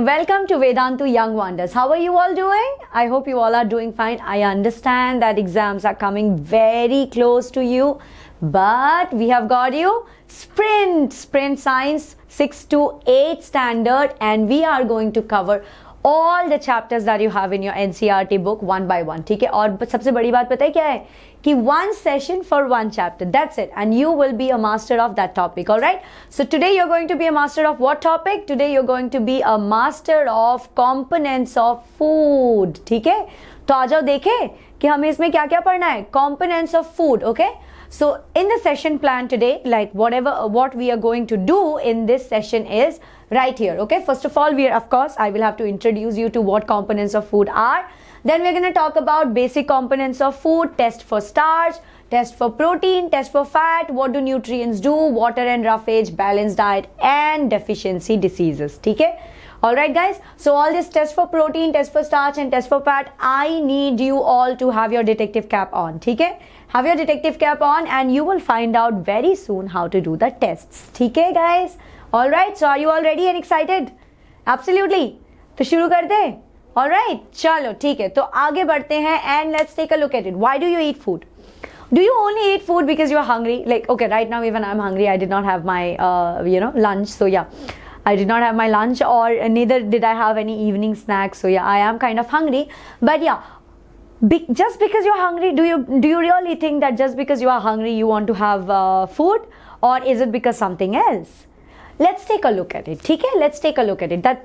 welcome to Vedantu Young Wonders. How are you all doing? I hope you all are doing fine. I understand that exams are coming very close to you, but we have got you Sprint Science 6 to 8 standard, and we are going to cover all the chapters that you have in your NCERT book one by one. ठीक है? और सबसे बड़ी बात पता है क्या है कि one session for one chapter, that's it, and you will be a master of that topic. All right, so today you're going to be a master of what topic? Today you're going to be a master of components of food. ठीक है, तो आ जाओ देखें कि हमें इसमें क्या क्या पढ़ना है. Components of food. Okay, so in the session plan today, like what we are going to do in this session is right here. Okay, first of all, of course I will have to introduce you to what components of food are. Then we're going to talk about basic components of food, test for starch, test for protein, test for fat, what do nutrients do, water and roughage, balanced diet, and deficiency diseases. Okay, all right guys, so all this test for protein, test for starch, and test for fat, I need you all to have your detective cap on. Okay, have your detective cap on and you will find out very soon how to do the tests. Okay guys, all right, so are you all ready and excited? Absolutely, तो शुरू करते हैं. All right, चलो ठीक है, तो आगे बढ़ते हैं and let's take a look at it. Why do you eat food? Do you only eat food because you are hungry? Like, okay, right now even I'm hungry. I did not have my lunch, so yeah, I did not have my lunch, or neither did I have any evening snacks, so yeah, I am kind of hungry. But yeah, just because you're hungry, do you really think that just because you are hungry you want to have food, or is it because something else? Let's take a look at it. Okay, let's take a look at it. That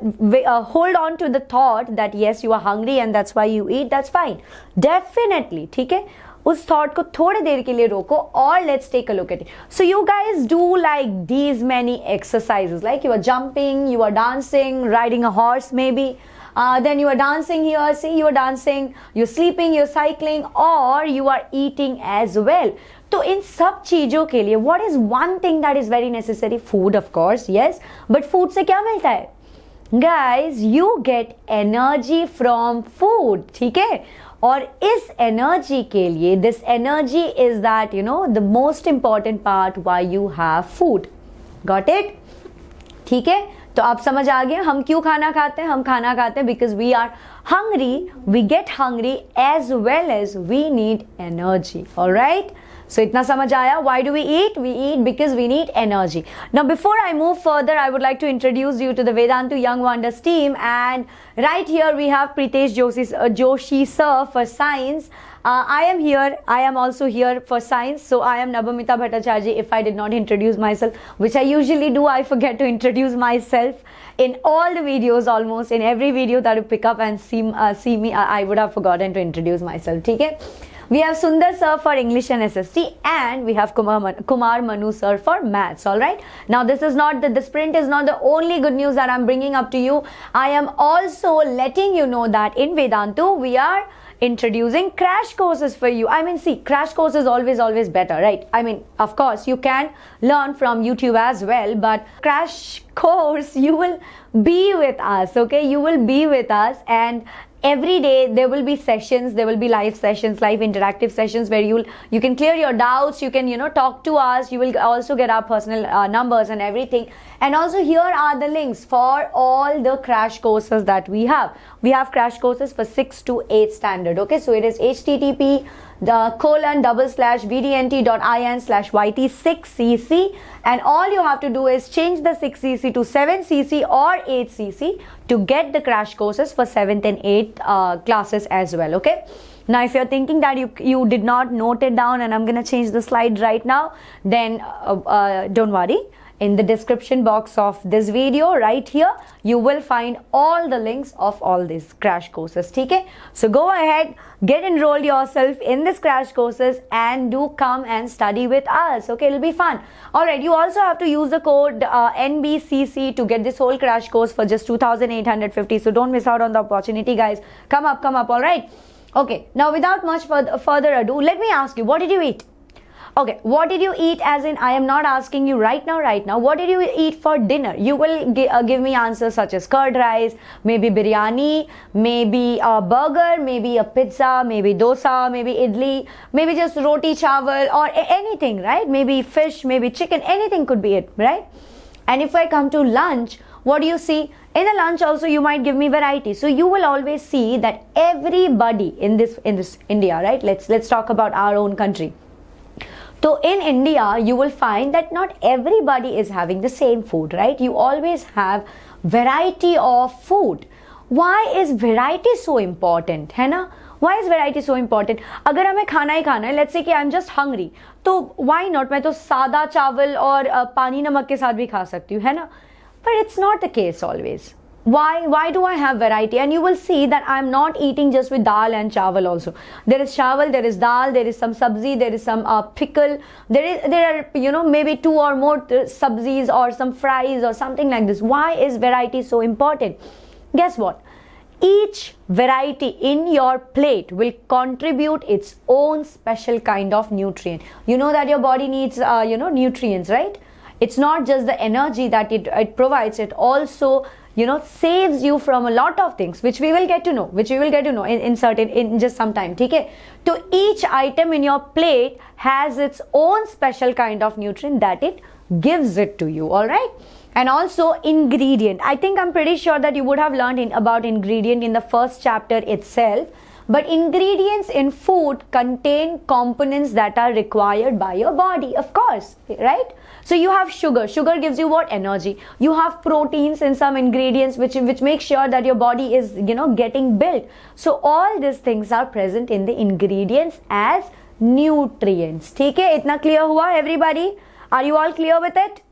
hold on to the thought that yes, you are hungry and that's why you eat. That's fine, definitely. ठीक है, उस thought को थोड़े देर के लिए रोको और let's take a look at it. So you guys do like these many exercises, like you are jumping, you are dancing, riding a horse maybe. Then you are dancing here, see, you are dancing, you're sleeping, you're cycling, or you are eating as well. तो इन सब चीजों के लिए what is one thing that is very necessary? Food, of course, yes. But food से क्या मिलता है? Guys, you get energy from food. ठीक है? और इस energy के लिए, this energy is that, you know, the most important part why you have food. Got it? ठीक है, तो आप समझ आ गए हम क्यों खाना खाते हैं. हम खाना खाते हैं because we are hungry, we get hungry, as well as we need energy. All right, so इतना समझ आया. Why do we eat? We eat because we need energy. Now before I move further, I would like to introduce you to the Vedantu Young Wonders team, and right here we have Pritesh Joshi sir for science. I am here. I am also here for science. So I am Nabamita Bhattacharya. If I did not introduce myself, which I usually do, I forget to introduce myself in all the videos. Almost in every video that you pick up and see me, I would have forgotten to introduce myself. Okay. We have Sundar sir for English and SST, and we have Kumar Manu sir for maths. All right. Now this is not the sprint is not the only good news that I'm bringing up to you. I am also letting you know that in Vedantu we are introducing crash courses for you. I mean, see, crash course is always better, right? I mean, of course you can learn from YouTube as well, but crash course, you will be with us. Okay, you will be with us, and every day there will be sessions, there will be live sessions, live interactive sessions where you can clear your doubts, you can talk to us, you will also get our personal numbers and everything. And also here are the links for all the crash courses that we have. We have crash courses for 6 to 8 standard. Okay, so it is http://vdnt.in/yt6cc, and all you have to do is change the 6cc to 7cc or 8cc to get the crash courses for 7th and 8th classes as well. Okay, now if you're thinking that you did not note it down and I'm gonna change the slide right now, then don't worry. In the description box of this video right here, you will find all the links of all these crash courses. Okay, so go ahead, get enrolled yourself in this crash courses and do come and study with us. Okay, it'll be fun. All right, you also have to use the code NBCC to get this whole crash course for just 2,850. So don't miss out on the opportunity, guys. Come up. All right. Okay, now without much further ado, let me ask you, what did you eat? Okay, what did you eat? As in, I am not asking you right now. What did you eat for dinner? You will give me answers such as curd rice, maybe biryani, maybe a burger, maybe a pizza, maybe dosa, maybe idli, maybe just roti chawal or anything, right? Maybe fish, maybe chicken, anything could be it, right? And if I come to lunch, what do you see? In the lunch also you might give me variety. So you will always see that everybody in this India, right? Let's talk about our own country. So in India you will find that not everybody is having the same food, right? You always have variety of food. Why is variety so important, है ना? Why is variety so important? अगर हमें खाना ही खाना है, let's say कि I'm just hungry, तो why not? मैं तो सादा चावल और पानी नमक के साथ भी खा सकती हूँ, है ना? But it's not the case always. Why do I have variety? And you will see that I'm not eating just with dal and chawal also. There is chawal, there is dal, there is some sabzi, there is some pickle. There are maybe 2 or more sabzis or some fries or something like this. Why is variety so important? Guess what? Each variety in your plate will contribute its own special kind of nutrient. You know that your body needs nutrients, right? It's not just the energy that it provides, it also saves you from a lot of things, which we will get to know in just some time. Okay? So each item in your plate has its own special kind of nutrient that it gives it to you. All right? And also ingredient. I think I'm pretty sure that you would have learned about ingredient in the first chapter itself. But ingredients in food contain components that are required by your body, of course, right? So you have sugar. Sugar gives you what? Energy. You have proteins in some ingredients which make sure that your body is, getting built. So all these things are present in the ingredients as nutrients. ठीक है? इतना clear हुआ everybody? Are you all clear with it?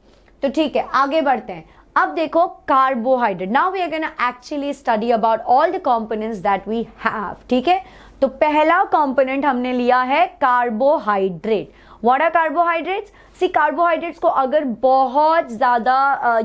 तो ठीक है, आगे बढ़ते हैं. अब देखो carbohydrate. Now we are gonna actually study about all the components that we have. ठीक है, तो पहला कंपोनेंट हमने लिया है carbohydrate. What are carbohydrates? See carbohydrates को अगर बहुत ज्यादा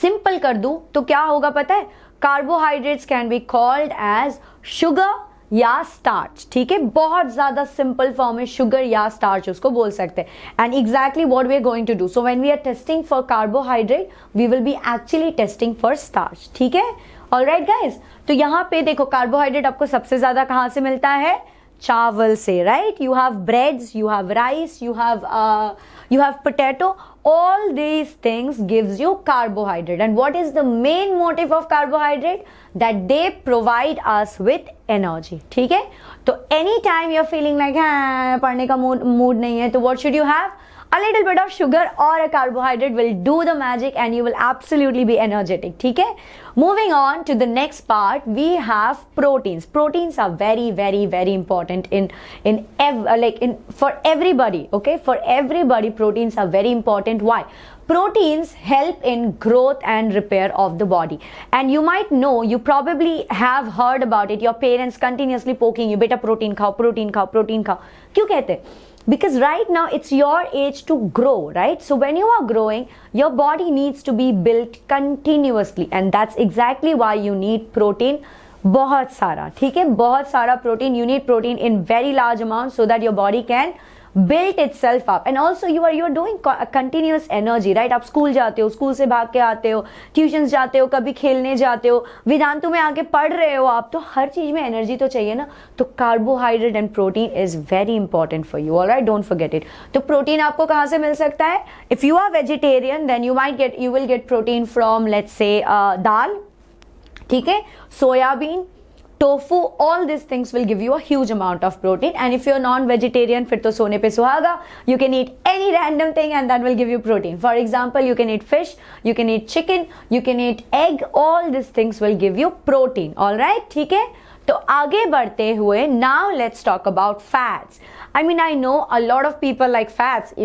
सिंपल कर दूं तो क्या होगा पता है? Carbohydrates can be called as sugar या स्टार्च. ठीक है, बहुत ज्यादा सिंपल फॉर्म है, शुगर या स्टार्च उसको बोल सकते हैं. And exactly what we are going to do. So when we are testing for carbohydrate we will be actually testing for starch. ठीक है, ऑलराइट गाइस. तो यहाँ पे देखो कार्बोहाइड्रेट आपको सबसे ज्यादा कहाँ से मिलता है? चावल से, right? You have breads, you have rice, you have potato. All these things gives you carbohydrate. And what is the main motive of carbohydrate? That they provide us with energy. ठीक है? तो anytime you're feeling like पढ़ने का mood नहीं है, तो what should you have? A little bit of sugar or a carbohydrate will do the magic and you will absolutely be energetic. ठीक है? Moving on to the next part, we have proteins. Proteins are very, very, very important for everybody. Okay, for everybody, proteins are very important. Why? Proteins help in growth and repair of the body. And you might know, you probably have heard about it. Your parents continuously poking you, beta protein khao, protein khao, protein khao. क्यों कहते हैं? Because right now it's your age to grow, right? So when you are growing, your body needs to be built continuously, and that's exactly why you need protein. बहुत सारा, ठीक है? बहुत सारा protein. You need protein in very large amounts so that your body can build itself up. And also you're doing continuous energy, right? आप school जाते हो, school से भाग के आते हो, ट्यूशंस जाते हो, कभी खेलने जाते हो, वेदांतु में आके पढ़ रहे हो आप, तो हर चीज में एनर्जी तो चाहिए ना. तो carbohydrate and protein is very important for you. Alright, don't forget it. तो प्रोटीन आपको कहाँ से मिल सकता है? If you are vegetarian then you will get protein from let's say dal, ठीक है, soybean, tofu. All these things will give you a huge amount of protein. And if you're non-vegetarian, फिर तो सोने पे सुहागा. You can eat any random thing and that will give you protein. For example, you can eat fish, you can eat chicken, you can eat egg. All these things will give you protein. All right, ठीक है? तो आगे बढ़ते हुए, now let's talk about fats. I mean, I know a lot of people like fats.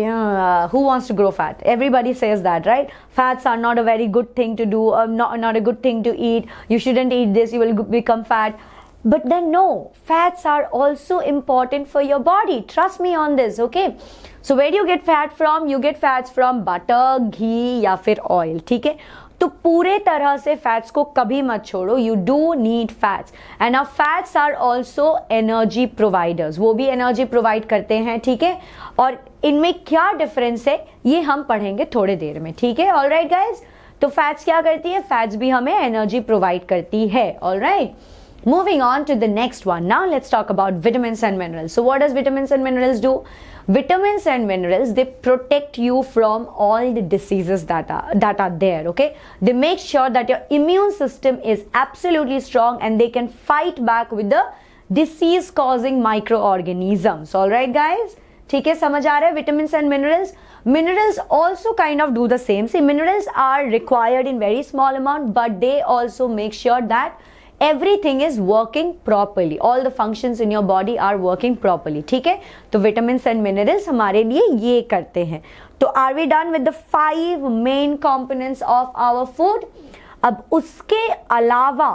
Who wants to grow fat? Everybody says that, right? Fats are not a very good thing to do, not a good thing to eat. You shouldn't eat this, you will become fat. But then no, fats are also important for your body. Trust me on this, okay? So where do you get fat from? You get fats from butter, ghee या फिर oil, ठीक है? तो पूरे तरह से fats को कभी मत छोड़ो. You do need fats and now fats are also energy providers. वो भी एनर्जी प्रोवाइड करते हैं, ठीक है? और इनमें क्या डिफरेंस है ये हम पढ़ेंगे थोड़े देर में, ठीक है? ऑलराइट गाइज, तो फैट्स क्या करती है? फैट्स भी हमें एनर्जी प्रोवाइड करती है. Alright, Moving on to the next one. Now let's talk about vitamins and minerals. So what does vitamins and minerals do? Vitamins and minerals, they protect you from all the diseases that are there, okay? They make sure that your immune system is absolutely strong and they can fight back with the disease causing microorganisms. All right guys? ठीक है, समझ आ रहा है? Vitamins and minerals. Minerals also kind of do the same. See, minerals are required in very small amount, but they also make sure that everything is working properly. All the functions in your body are working properly. ठीक है, तो vitamins and minerals हमारे लिए ये करते हैं. तो are we done with the 5 main components of our food? अब उसके अलावा,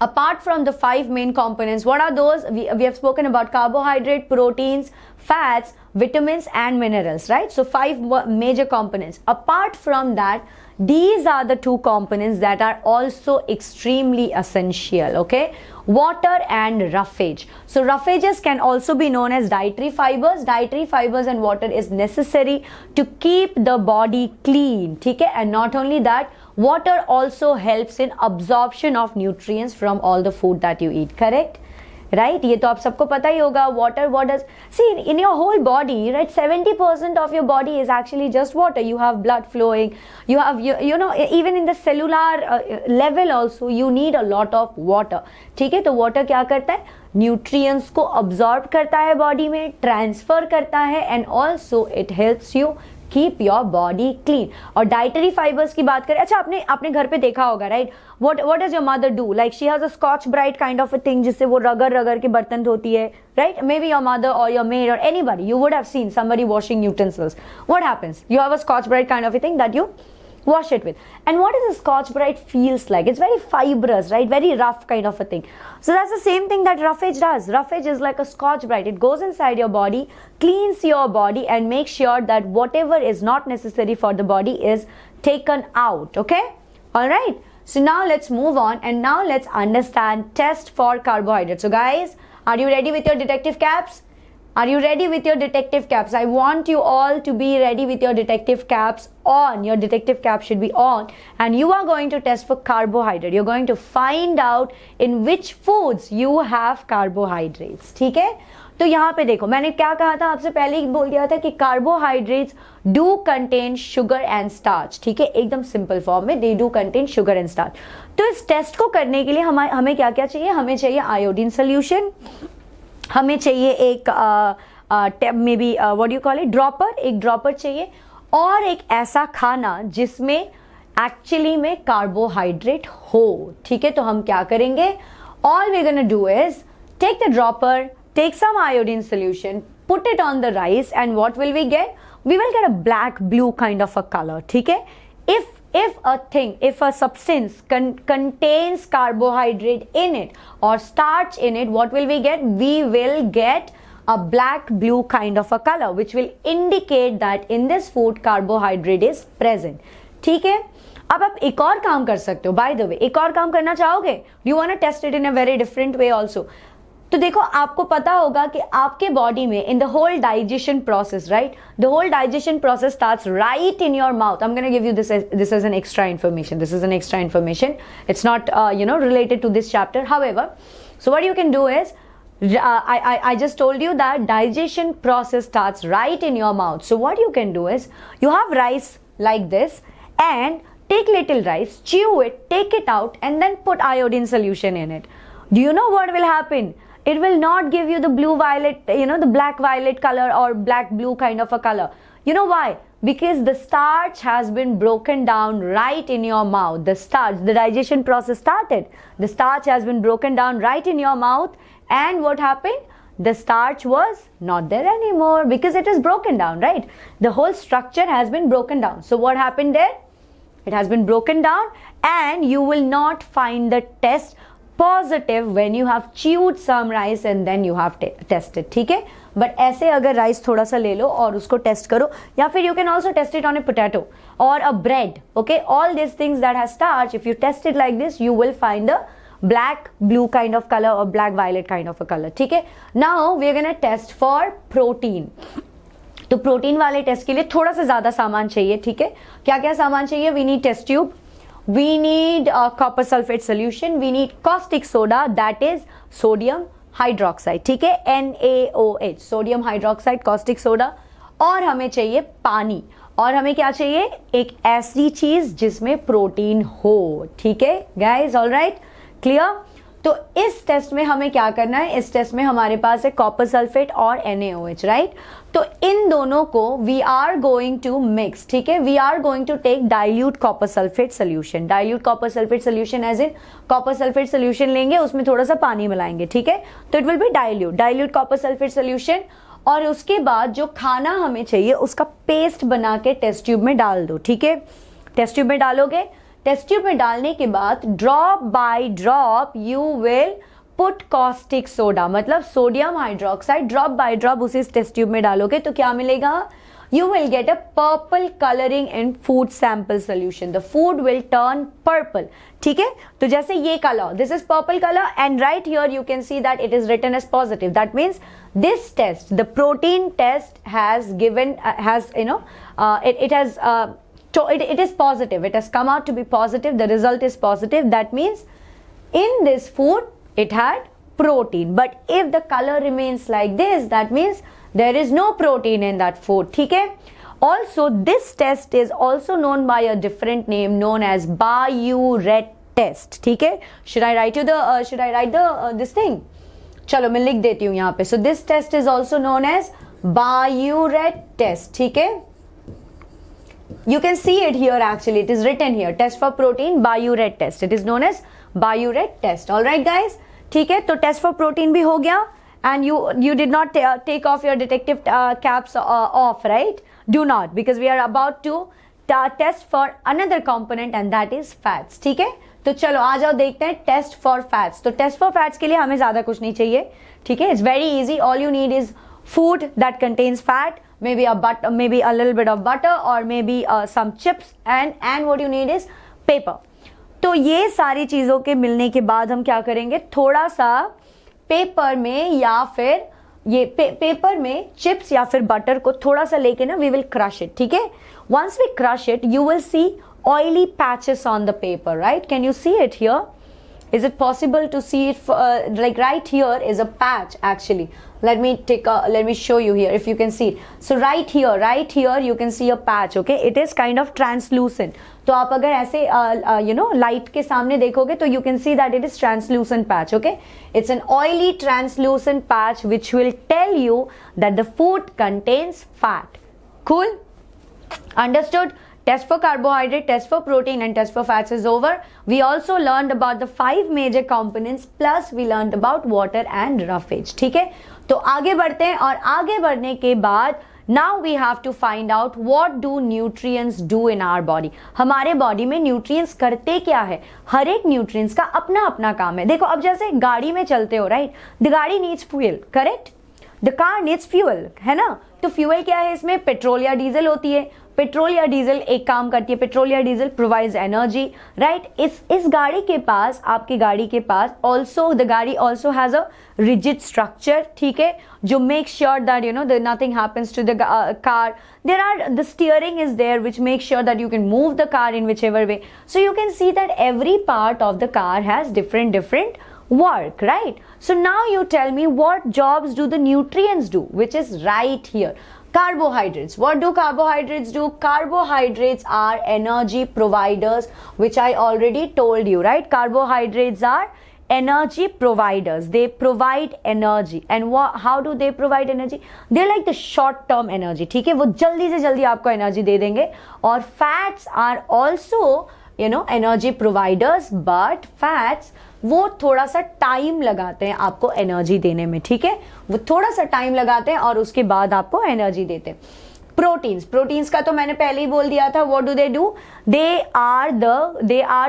apart from the 5 main components, what are those? We have spoken about carbohydrate, proteins, fats, vitamins and minerals, right? So 5 major components. Apart from that, these are the 2 components that are also extremely essential, okay? Water and roughage. So roughages can also be known as dietary fibers. Dietary fibers and water is necessary to keep the body clean, okay? And not only that, water also helps in absorption of nutrients from all the food that you eat, correct? Right? ये तो आप सबको पता ही होगा. Water, what does, see, in your whole body, right, 70% of your body is actually just water. You have blood flowing, you have, you know, even in the cellular level also, you need a lot of water. ठीक है, तो water क्या करता है? Nutrients को absorb करता है body में, transfer करता है, and also it helps you keep your body clean. और dietary fibers की बात करें, अच्छा आपने अपने घर पे देखा होगा, right? What does your mother do? Like she has a Scotch Brite kind of a thing जिससे वो रगड़ के बर्तन धोती है, right? Maybe your mother or your maid or anybody, you would have seen somebody washing utensils. What happens? You have a Scotch Brite kind of a thing that you wash it with. And what is a Scotch Brite feels like? It's very fibrous, right? Very rough kind of a thing. So that's the same thing that roughage does. Roughage is like a Scotch Brite. It goes inside your body, cleans your body and makes sure that whatever is not necessary for the body is taken out, okay? Alright, so now let's move on and now let's understand test for carbohydrates. So guys, are you ready with your detective caps? Are you ready with your detective caps? I want you all to be ready with your detective caps on. Your detective cap should be on and you are going to test for carbohydrate. You're going to find out in which foods you have carbohydrates. ठीक है? तो यहाँ पे देखो, मैंने क्या कहा था आपसे पहले ही बोल दिया था कि carbohydrates do contain sugar and starch. ठीक है, एकदम सिंपल फॉर्म में they do contain sugar and starch. तो इस टेस्ट को करने के लिए हमें क्या क्या चाहिए? हमें चाहिए आयोडीन सोल्यूशन, हमें चाहिए एक may be what you call it, dropper, एक ड्रॉपर चाहिए और एक ऐसा खाना जिसमें एक्चुअली में कार्बोहाइड्रेट हो. ठीक है, तो हम क्या करेंगे? All we gonna do is take the dropper, take some iodine solution, put it on the rice and what will we get? We will get a black blue kind of a color. ठीक है, if a substance contains carbohydrate in it or starch in it, what will we get? We will get a black blue kind of a color which will indicate that in this food carbohydrate is present. ठीक है, अब आप एक और काम कर सकते हो. बाय द वे, एक और काम करना चाहोगे? You want to test it in a very different way also. तो देखो, आपको पता होगा कि आपके बॉडी में in the whole digestion process, right, the whole digestion process starts right in your mouth. I am gonna give you this is an extra information. This is an extra information. It's not related to this chapter. However, so what you can do is I just told you that digestion process starts right in your mouth. So what you can do is you have rice like this and take little rice, chew it, take it out and then put iodine solution in it. Do you know what will happen? It will not give you the blue violet, the black violet color or black blue kind of a color. You know why? Because the starch has been broken down right in your mouth. The starch, the digestion process started. The starch has been broken down right in your mouth. And what happened? The starch was not there anymore because it is broken down, right? The whole structure has been broken down. So what happened there? It has been broken down and you will not find the test positive when you have chewed some rice and then you have tested. ठीक है, but ऐसे अगर rice थोड़ा सा ले लो और उसको test करो, या फिर you can also test it on a potato or a bread. Okay, all these things that has starch, if you test it like this, you will find a black blue kind of color or black violet kind of a color. ठीक है, now we are gonna test for protein. तो protein वाले test के लिए थोड़ा सा ज्यादा सामान चाहिए. ठीक है, क्या क्या सामान चाहिए? We need test tube, we need a copper sulfate solution, we need caustic soda, that is sodium hydroxide, ठीक है, NaOH, sodium hydroxide, caustic soda, और हमें चाहिए पानी, और हमें क्या चाहिए, एक ऐसी चीज जिसमें प्रोटीन हो, ठीक है गाइज, ऑलराइट, क्लियर। तो इस टेस्ट में हमें क्या करना है, इस टेस्ट में हमारे पास है कॉपर सल्फेट और NaOH, राइट। तो इन दोनों को we are going to mix, ठीक है, we are going to take dilute copper sulphate solution, dilute copper sulphate solution as in copper sulphate solution लेंगे, उसमें थोड़ा सा पानी मिलाएंगे, ठीक है, तो it will be dilute copper sulphate solution. और उसके बाद जो खाना हमें चाहिए उसका पेस्ट बना के टेस्ट ट्यूब में डाल दो, ठीक है, टेस्ट ट्यूब में डालोगे, टेस्ट ट्यूब में डालने के बाद drop by drop you will put caustic soda, मतलब sodium hydroxide, drop by drop उसे टेस्ट ट्यूब में डालोगे तो क्या मिलेगा, you will get a purple coloring in food sample solution, the food will turn purple, ठीक है। तो जैसे ये color, this is purple color and right here you can see that it is written as positive, that means this test, the protein test has given has it has it is positive, it has come out to be positive, the result is positive, that means in this food it had protein, but if the color remains like this, that means there is no protein in that food, ठीक है। Also this test is also known by a different name known as Biuret test, ठीक है। should I write the this thing, चलो मैं लिख देती हूँ यहाँ पे। so this test is also known as Biuret test, ठीक है, you can see it here, actually it is written here, test for protein Biuret test, it is known as Biuret test, all right guys, ठीक है। तो test for protein भी हो गया, and you did not take off your detective caps off, right? Do not, because we are about to test for another component and that is fats, ठीक है। तो चलो आ जाओ देखते हैं टेस्ट फॉर फैट्स। तो टेस्ट फॉर फैट्स के लिए हमें ज्यादा कुछ नहीं चाहिए, ठीक है, it's very easy, all you need is food that contains fat, maybe a little bit of butter or maybe some chips, and what you need is paper। तो ये सारी चीजों के मिलने के बाद हम क्या करेंगे, थोड़ा सा पेपर में या फिर ये पेपर में चिप्स या फिर बटर को थोड़ा सा लेके ना वी विल क्रश इट, ठीक है। Once we crush it you will see oily patches on the paper, right, can you see it here, is it possible to see it like right here is a patch actually, let me show you here if you can see it। so right here you can see a patch, okay, it is kind of translucent, तो आप अगर ऐसे light के सामने देखोगे तो you can see that it is translucent patch, okay, it's an oily translucent patch which will tell you that the food contains fat, cool, understood। Test for carbohydrate, test for protein and test for fats is over. We also learned about the 5 major components plus we learned about water and roughage, ठीक है। तो आगे बढ़ते हैं और आगे बढ़ने के बाद now we have to find out what do nutrients do in our body। हमारे बॉडी में न्यूट्रिएंट्स करते क्या है, हर एक न्यूट्रिएंट्स का अपना अपना काम है। देखो अब जैसे गाड़ी में चलते हो, राइट, द गाड़ी needs fuel, correct, the car needs fuel, है ना। तो फ्यूल क्या है इसमें, पेट्रोल या डीजल होती है, पेट्रोल या डीजल एक काम करती है, पेट्रोल या डीजल प्रोवाइड्स एनर्जी, राइट। इस गाड़ी के पास, आपकी गाड़ी के पास ऑल्सो द गाड़ी also has a rigid structure, ठीक है, जो make sure that you know nothing happens to the car, there are the steering is there which make sure that you can move the car in whichever way, so you can see that every part of the car has different work, right? So now you tell me what jobs do the nutrients do, which is right here. Carbohydrates, what do carbohydrates do? Carbohydrates are energy providers, which I already told you, right? Carbohydrates are energy providers, they provide energy, and how do they provide energy? They're like the short term energy, ठीक है, वो जल्दी से जल्दी आपको energy दे देंगे। और fats are also energy providers, but fats वो थोड़ा सा टाइम लगाते हैं आपको एनर्जी देने में, ठीक है, वो थोड़ा सा टाइम लगाते हैं और उसके बाद आपको एनर्जी देते हैं। प्रोटीन्स का तो मैंने पहले ही बोल दिया था, what do, they are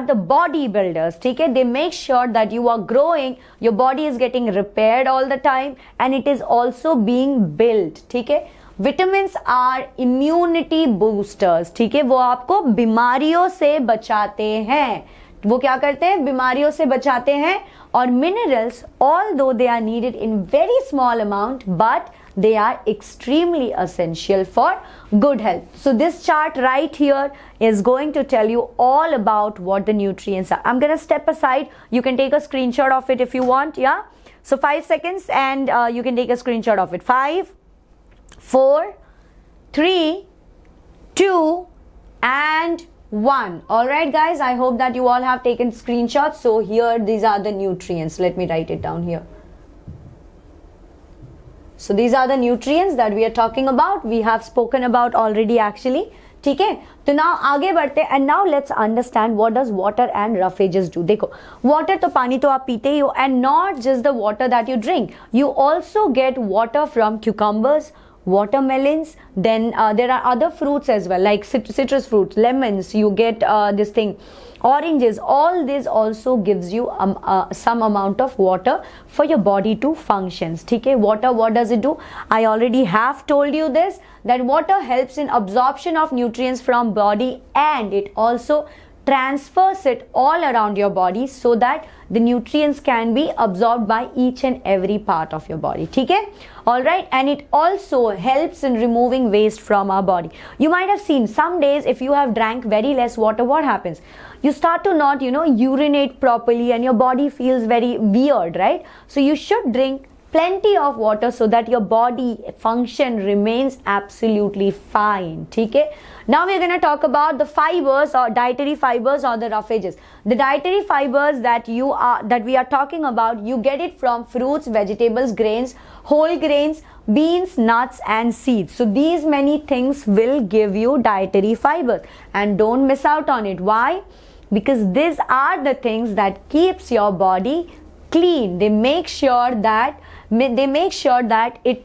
the body builders, ठीक है, they make sure that you are growing, your body is getting repaired all the time and it is also being build, ठीक है। विटामिन्स आर इम्यूनिटी बूस्टर्स, ठीक है, वो आपको बीमारियों से बचाते हैं, वो क्या करते हैं, बीमारियों से बचाते हैं। और minerals although they are needed in very small amount but they are extremely essential for good health. So this chart right here is going to tell you all about what the nutrients are. I'm going to step aside. You can take a screenshot of it if you want. Yeah. So 5 seconds and you can take a screenshot of it. 5, 4, 3, 2 and 1. All right, guys, I hope that you all have taken screenshots. So here, these are the nutrients. Let me write it down here. So these are the nutrients that we are talking about. We have spoken about already actually. ठीक है, तो now आगे बढ़ते and now let's understand what does water and roughages do. देखो, water तो पानी तो आप पीते ही हो, and not just the water that you drink. You also get water from cucumbers, watermelons, then there are other fruits as well, like citrus fruits, lemons, you get this thing, oranges. All this also gives you some amount of water for your body to functions. Okay, water, what does it do? I already have told you this, that water helps in absorption of nutrients from body, and it also transfers it all around your body so that the nutrients can be absorbed by each and every part of your body. ठीक है? All right, and it also helps in removing waste from our body. You might have seen some days if you have drank very less water, what happens? You start to not, urinate properly and your body feels very weird, right? So you should drink plenty of water so that your body function remains absolutely fine. Okay, now we're going to talk about the fibers or dietary fibers or the roughages. The dietary fibers that we are talking about, you get it from fruits, vegetables, grains, whole grains, beans, nuts and seeds. So these many things will give you dietary fibers, and don't miss out on it. Why? Because these are the things that keeps your body clean. They make sure that it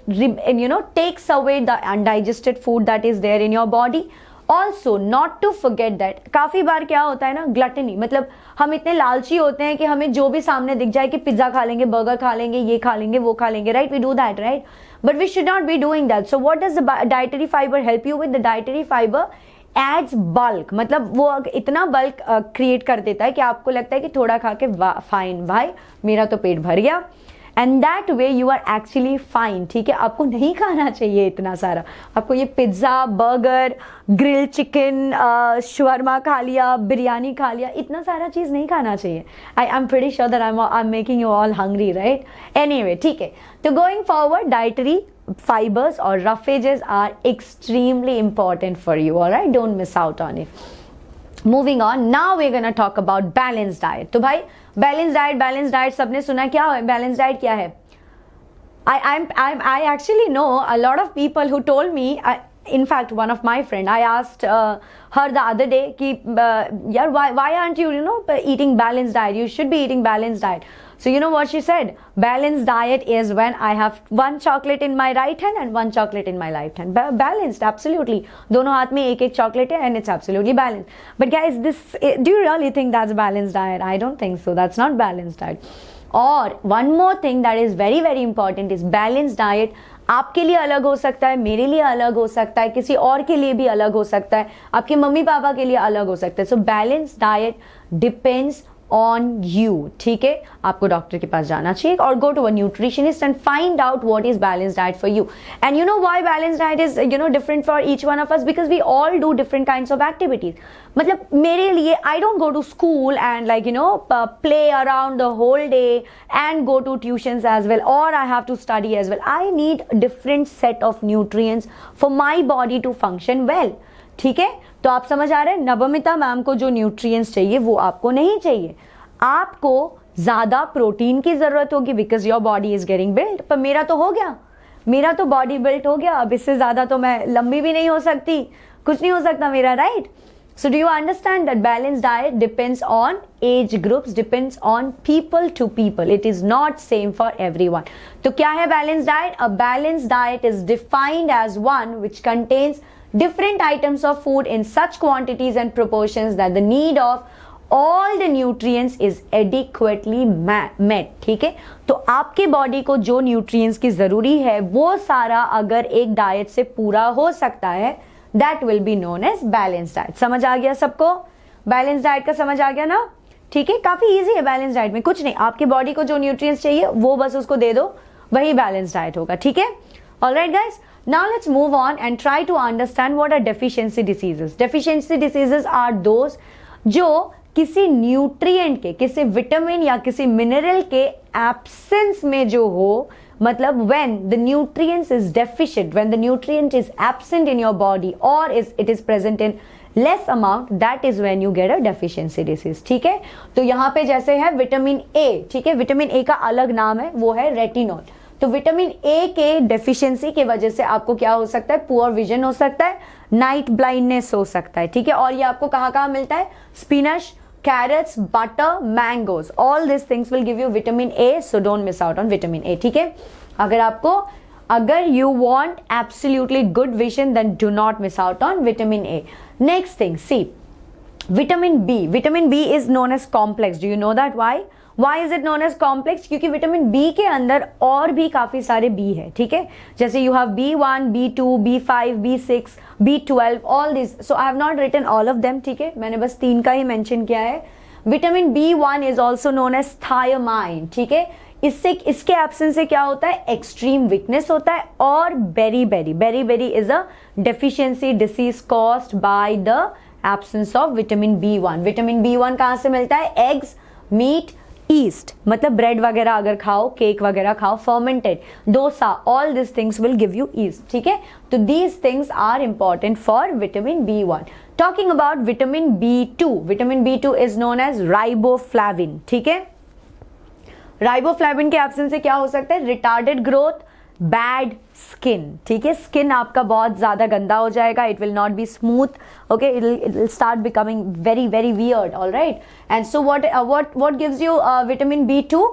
takes away the undigested food that is there in your body. Also, not to forget that काफी बार क्या होता है ना, gluttony, मतलब हम इतने लालची होते हैं कि हमें जो भी सामने दिख जाए कि पिज्जा खा लेंगे, बर्गर खा लेंगे, ये खा लेंगे, वो खा लेंगे, right? We do that, right? But we should not be doing that. So what does the dietary fiber help you with? The dietary fiber adds bulk, मतलब वो इतना बल्क क्रिएट कर देता है कि आपको लगता है कि थोड़ा खा के फाइन भाई, मेरा तो पेट भर गया, and that way you are actually fine. ठीक है, आपको नहीं खाना चाहिए इतना सारा. आपको ये पिज्जा, बर्गर, ग्रिल चिकन, शवर्मा खा लिया, बिरयानी खा लिया, इतना सारा चीज नहीं खाना चाहिए. I am pretty sure that I am making you all hungry, right? Anyway, ठीक है, तो going forward, dietary fibers or roughages are extremely important for you. All right, don't miss out on it. Moving on, now we're going to talk about balanced diet. तो भाई balanced diet सबने सुना, क्या है balanced diet? क्या है? I actually know a lot of people who told me, in fact one of my friend, I asked her the other day कि यार why aren't you eating balanced diet? You should be eating balanced diet. So you know what she said? Balanced diet is when I have one chocolate in my right hand and one chocolate in my left hand. Balanced, absolutely. दोनों हाथ में एक एक chocolate है and it's absolutely balanced. But guys, do you really think that's balanced diet? I don't think so. That's not balanced diet. Or one more thing that is very very important is balanced diet. आपके लिए अलग हो सकता है, मेरे लिए अलग हो सकता है, किसी और के लिए भी अलग हो सकता है, आपके मम्मी पापा के लिए अलग हो सकता है. So balanced diet depends on you. ठीक है, आपको डॉक्टर के पास जाना चाहिए और go to a nutritionist and find out what is balanced diet for you. And you know why balanced diet is different for each one of us? Because we all do different kinds of activities. मतलब मेरे लिए I don't go to school and play around the whole day and go to tuitions as well, or I have to study as well. I need a different set of nutrients for my body to function well. ठीक है, तो आप समझ आ रहे हैं, Navmita ma'am को जो nutrients चाहिए वो आपको नहीं चाहिए. आपको ज्यादा प्रोटीन की जरूरत होगी because your body is getting build. पर मेरा तो हो गया, मेरा तो बॉडी बिल्ड हो गया, अब इससे ज्यादा तो मैं लंबी भी नहीं हो सकती, कुछ नहीं हो सकता मेरा, right? So do you understand that balanced diet depends on age groups, depends on people to people. It is not same for everyone. तो क्या है balanced diet? A balanced diet is defined as one which contains different items of food in such quantities and proportions that the need of all the nutrients is adequately met. ठीक है, तो आपके body को जो nutrients की जरूरी है वो सारा अगर एक डाइट से पूरा हो सकता है, that will be known as balanced diet. समझ आ गया सबको? बैलेंस डाइट का समझ आ गया ना? ठीक है, काफी इजी है. बैलेंस डाइट में कुछ नहीं, आपके बॉडी को जो न्यूट्रिएंट्स चाहिए वो बस उसको दे दो, वही बैलेंस डाइट होगा. ठीक है, Alright guys, now let's move on and try to understand what are deficiency diseases. Deficiency diseases are those जो किसी न्यूट्रिएंट के, किसी विटामिन या किसी मिनरल के एब्सेंस में जो हो, मतलब when the nutrients is deficient, when the nutrient is absent in your body or it is present in less amount, that is when you get a deficiency disease. ठीक है, तो यहाँ पे जैसे है विटामिन ए, ठीक है, विटामिन ए का अलग नाम है, वो है रेटिनॉल. तो विटामिन ए के डेफिशिएंसी की वजह से आपको क्या हो सकता है, पुअर विजन हो सकता है, नाइट ब्लाइंडनेस हो सकता है. ठीक है, और ये आपको कहाँ कहाँ मिलता है, spinach, carrots, butter, mangoes, all this things will give you vitamin A, so don't miss out on vitamin A. ठीक है, अगर you want absolutely good vision then do not miss out on vitamin A. Next thing, C vitamin B. Vitamin B is known as complex. Do you know that why? Why is it known as complex? क्योंकि vitamin B के अंदर और भी काफी सारे B है. ठीक है, जैसे you have B1, B2, B5, B6, B12, all this. So I have not written all of them. ठीक है, मैंने बस 3 का ही मेंशन किया है. Vitamin B1 is also known as thiamine. ठीक है, इसके एब्सेंस से क्या होता है, एक्सट्रीम वीकनेस होता है. और beri is a deficiency disease caused by the absence of vitamin B1. Vitamin B1 कहां से मिलता है, एग्स, मीट, ईस्ट, मतलब ब्रेड वगैरह अगर खाओ, केक वगैरह खाओ, fermented, dosa, all this things will give you yeast. ठीक है, तो these things are important for vitamin B1. Talking about vitamin B2, vitamin B2 is known as riboflavin. ठीक है, राइबोफ्लाविन के एब्सेंस से क्या हो सकता है, रिटार्डेड ग्रोथ, बैड स्किन. ठीक है, स्किन आपका बहुत ज्यादा गंदा हो जाएगा, it will not be smooth. Okay, it will start becoming very weird. Alright, and so what gives you vitamin B2?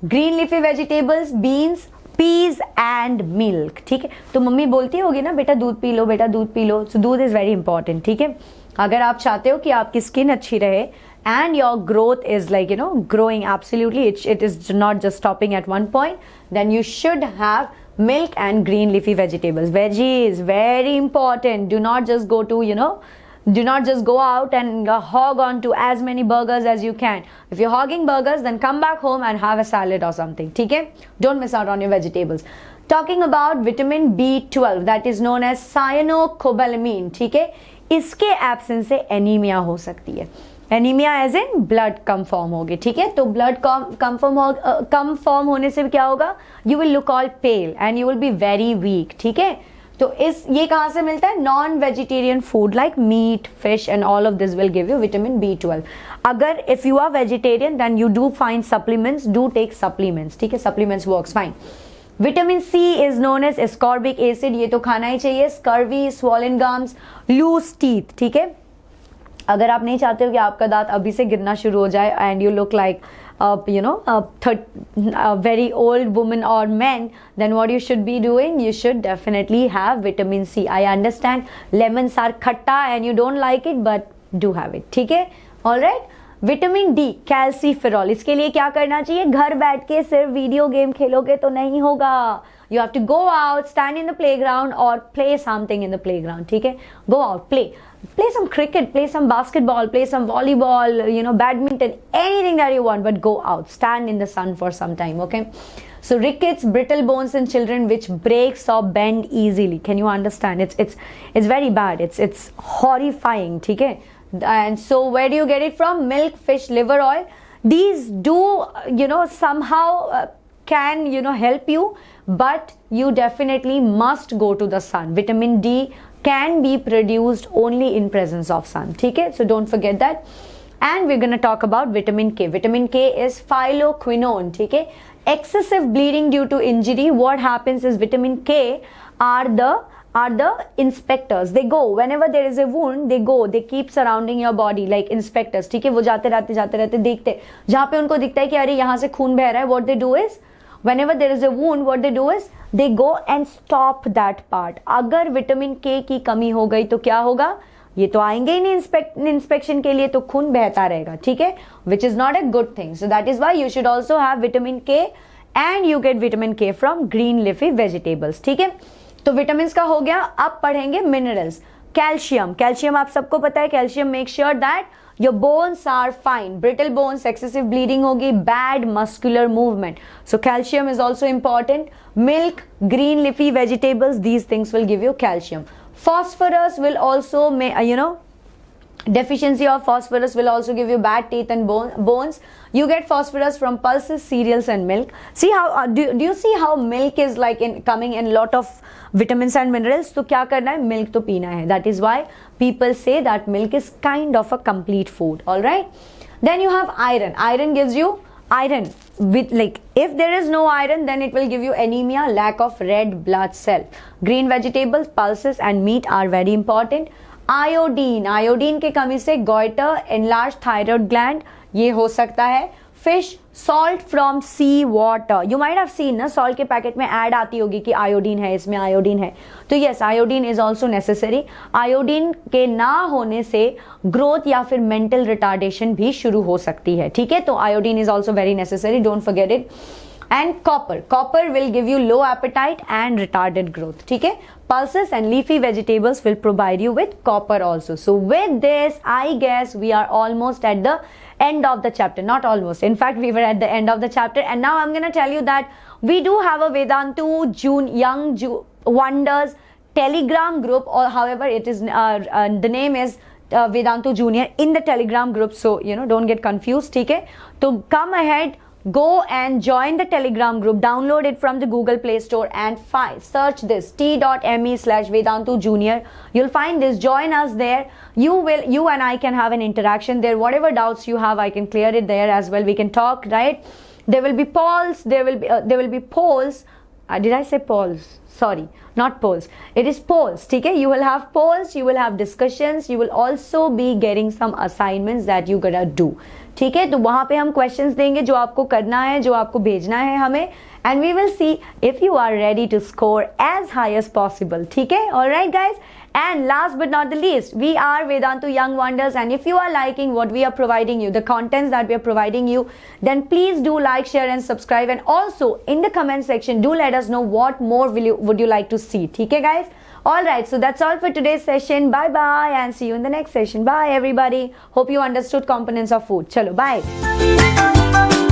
Green leafy vegetables, beans, peas and milk. ठीक है, तो मम्मी बोलती होगी ना, बेटा दूध पी लो, बेटा दूध पी लो. सो दूध इज वेरी इंपॉर्टेंट. ठीक है, अगर आप चाहते हो कि आपकी स्किन अच्छी रहे and your growth is like, you know, growing absolutely, it is not just stopping at one point, then you should have milk and green leafy vegetables. Veggies very important. Do not just go to, you know, do not just go out and hog on to as many burgers as you can. If you're hogging burgers, then come back home and have a salad or something. ठीक है, don't miss out on your vegetables. Talking about vitamin B12, that is known as cyanocobalamin. ठीक है, इसके absence से anaemia हो सकती है. Anaemia as in blood कम फॉर्म होगी. ठीक है, तो ब्लड कम फॉर्म होने से क्या होगा, you will look all pale and you will be very weak. ठीक है, तो ये कहां से मिलता है, non vegetarian food like meat, fish and all of this will give you vitamin B12. अगर if you are vegetarian then you do find supplements, do take supplements. ठीक है, supplements works fine. Vitamin C is known as ascorbic acid. ये तो खाना ही चाहिए. Scurvy, swollen gums, loose teeth. ठीक है, अगर आप नहीं चाहते हो कि आपका दांत अभी से गिरना शुरू हो जाए and you look like you know a very old woman or man, then what you should be doing, you should definitely have vitamin C. I understand lemons are khatta and you don't like it, but do have it. ठीक है, all right. Vitamin D, calciferol. इसके लिए क्या करना चाहिए, घर बैठ के सिर्फ वीडियो गेम खेलोगे तो नहीं होगा. You have to go out, stand in the playground और play something in the playground. ठीक है, go out, play some cricket, play some basketball, play some volleyball, you know, badminton, anything that you want, but go out, stand in the sun for some time. Okay, so rickets, brittle bones in children which breaks or bend easily. Can you understand? It's very bad. It's horrifying. ठीक है, and so where do you get it from? Milk, fish, liver oil. These do, you know, somehow can, you know, help you, but you definitely must go to the sun. Vitamin D can be produced only in presence of sun. ठीक है, so don't forget that. And we're going to talk about vitamin K. Vitamin K is phylloquinone. ठीक है, excessive bleeding due to injury. What happens is vitamin K are the inspectors. They go whenever there is a wound, they keep surrounding your body like inspectors. ठीक है, वो जाते रहते देखते, जहाँ पे उनको दिखता है कि अरे यहाँ से खून बह रहा है, what they do is whenever there is a wound, what they do is they go and stop that part. अगर विटामिन के की कमी हो गई तो क्या होगा, ये तो आएंगे ही नहीं इंस्पेक्शन के लिए, तो खून बहता रहेगा. ठीक है, which is not a good thing. So that is why you should also have vitamin K and you get vitamin K from green leafy vegetables. ठीक है, तो विटामिन का हो गया. अब पढ़ेंगे मिनरल्स. कैल्शियम आप सबको पता है, calcium make sure that your bones are fine. Brittle bones, excessive bleeding होगी, bad muscular movement. So calcium is also important. Milk, green leafy vegetables, these things will give you calcium. Phosphorus will also deficiency of phosphorus will also give you bad teeth and bones. You get phosphorus from pulses, cereals and milk. See how do you see how milk is like coming in lot of vitamins and minerals? तो क्या करना है? Milk तो पीना है. That is why people say that milk is kind of a complete food. All right. Then you have iron. Iron gives you iron. With like if there is no iron, then it will give you anemia, lack of red blood cell. Green vegetables, pulses and meat are very important. Iodine की कमी से goiter, enlarged thyroid gland ये हो सकता है. Fish, salt from sea water. You might have seen ना, salt के packet में ऐड आती होगी कि आयोडीन है, इसमें आयोडीन है. तो yes, iodine is also necessary. Iodine के ना होने से ग्रोथ या फिर मेंटल रिटार्डेशन भी शुरू हो सकती है. ठीक है, तो iodine is also very necessary, don't forget it. And copper will give you low appetite and retarded growth. ठीक है, pulses and leafy vegetables will provide you with copper also. So with this, I guess we are almost at the end of the chapter. Not almost, in fact we were at the end of the chapter, and now I'm going to tell you that we do have a Vedantu Young Wonders Telegram group, or however it is the name is Vedantu Junior in the Telegram group, so don't get confused. ठीक है, तो come ahead, go and join the Telegram group, download it from the Google Play Store and search this t.me/Vedantu Junior. You'll find this, join us there. You and I can have an interaction there. Whatever doubts you have, I can clear it there as well. We can talk, right? There will be polls, there will be polls. Did I say polls? Sorry, not polls. It is polls. ठीक है, you will have polls, you will have discussions, you will also be getting some assignments that you gotta do. ठीक है, तो वहां पे हम questions देंगे जो आपको करना है, जो आपको भेजना है हमें, and we will see if you are ready to score as high as possible. ठीक है, all right guys. And last but not the least, we are Vedantu Young Wonders, and if you are liking what we are providing you, the contents that we are providing you, then please do like, share and subscribe, and also in the comment section do let us know what more would you like to see. ठीक है guys. Alright, so that's all for today's session. Bye bye and see you in the next session. Bye everybody. Hope you understood components of food. Chalo, bye.